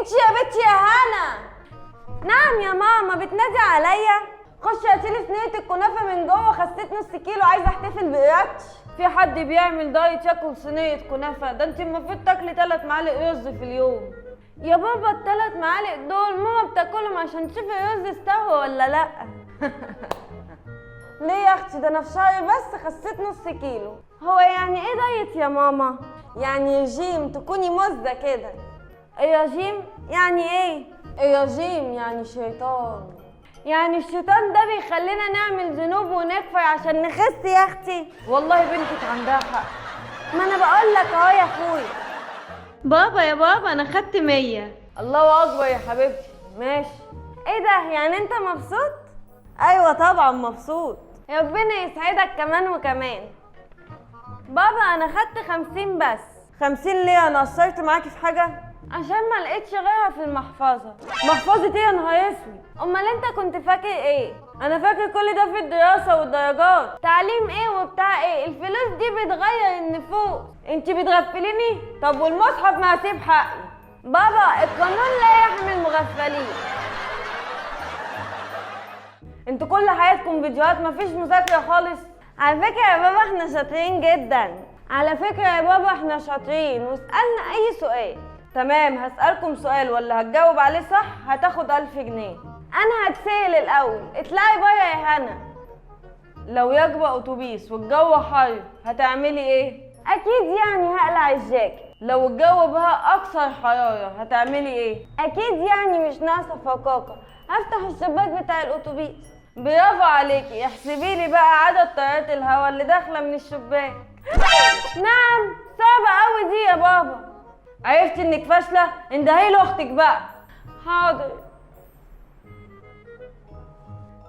انت يا بنتي يا هنا. نعم يا ماما، بتنادي عليا؟ خشي هاتيلي صينيه الكنافه من جوه، خسيت نص كيلو، عايزه احتفل بقيادتي. في حد بيعمل دايت ياكل صينيه كنافه؟ ده انت المفروض تاكلي 3 معالق رز في اليوم. يا بابا ال3 معالق دول ماما بتاكلهم عشان تشوف الرز استوى ولا لا. ليه يا اختي؟ ده انا في شهر بس خسيت نص كيلو. هو يعني ايه دايت يا ماما؟ يعني رجيم، تكوني مزه كده. الرجيم يعني ايه؟ الرجيم يعني شيطان. يعني الشيطان ده بيخلينا نعمل ذنوب ونكفر عشان نخس يا اختي؟ والله بنتك عندها حق. ما انا بقول لك اهو يا اخويا. بابا يا بابا انا خدت 100. الله اكبر يا حبيبتي. ماشي. ايه ده؟ يعني انت مبسوط؟ ايوه طبعا مبسوط. ربنا يسعدك كمان وكمان. بابا انا خدت 50 بس. 50 ليه؟ انا قصرت معاكي في حاجه؟ عشان ما لقيتش غيرها في المحفظه. محفظه ايه يا نهار اسود؟ امال انت كنت فاكر ايه؟ انا فاكر كل ده في الدراسه والدرجات. تعليم ايه وبتاع ايه؟ الفلوس دي بتغير النفوس. انت بتغفليني؟ طب والمصحف ما هسيب حقي. بابا القانون لا يحمي المغفلين. انتوا كل حياتكم فيديوهات، مفيش مذاكره خالص. على فكره يا بابا احنا شاطرين جدا. على فكره يا بابا احنا شاطرين، واسالنا اي سؤال. تمام، هسألكم سؤال واللي هتجاوب عليه صح هتاخد 1000 جنيه. أنا هتسأل الأول، اطلعي بره يا هنا. لو يجبق أتوبيس والجو حر هتعملي إيه؟ أكيد يعني هقلع الجاكيت. لو الجو بقى أكثر حرارة هتعملي إيه؟ أكيد يعني مش ناقصة فقاقة، هفتح الشباك بتاع الأتوبيس. برافو عليكي، احسبي لي بقى عدد طيارات الهواء اللي داخلة من الشباك. نعم، صعبة أوي دي يا بابا. عرفتي انك فاشله؟ اندهي لاختك بقى. حاضر.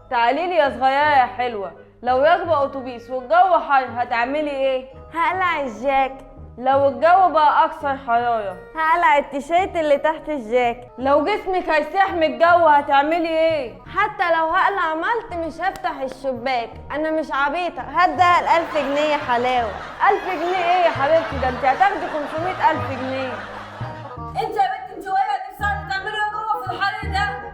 تعالي لي يا صغيره يا حلوه، لو يجبق اتوبيس والجو حر هتعملي ايه؟ هقلع الجاكيت. لو الجو بقى اكثر حراره هقلع التيشيرت اللي تحت الجاكيت. لو جسمك هيسيح من الجو هتعملي ايه؟ حتى لو هقلع ملط مش هفتح الشباك، انا مش عبيطه. هديها ال1000 جنيه يا حلاوه. 1000 جنيه ايه يا حبيبتي؟ ده انت هتاخدي 500,000 جنيه. انت يا بنت انت واقفه نفسك بتعملي ايه جوه في الحر ده؟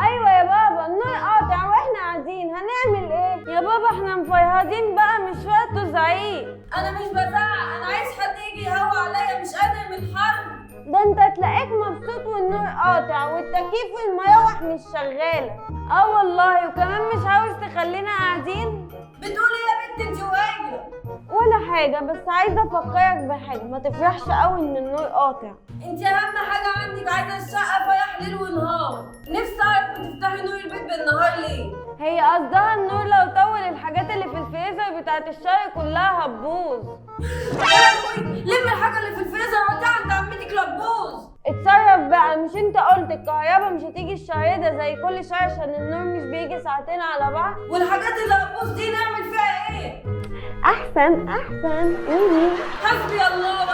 ايوه يا بابا النور قاطع واحنا قاعدين، هنعمل ايه؟ يا بابا احنا مفرهدين بقى، مش وقت زعيق. انا مش بزعق، انا عايز حد يجي يهوى عليا، مش قادر من الحر. ده انت تلاقيك مبسوط والنور قاطع والتكييف والمراوح مش شغاله. اه والله، وكمان مش عاوز تخلينا قاعدين؟ بتقولي يا بنت انت واجله؟ ولا حاجه، بس عايزه افكرك بحاجه، ما تفرحش قوي ان النور قاطع. انت اهم حاجه عندك عايزه الشقه فرح ليل ونهار. نفسي اعرف بتفتحي نور البيت بالنهار ليه؟ هي قصدها النور لو طول الحاجات اللي في الفريزر بتاعت الشاي كلها هتبوظ. لم الحاجه اللي في الفريزر وقتها عند عمتك لا تبوظ. اتصرف بقى، مش انت قلت الكهرباء مش هتيجي الشهر ده زي كل شهر عشان النور مش بيجي ساعتين على بعض؟ والحاجات اللي هتبوظ دي نعمل فيها ايه؟ احسن. حسبي الله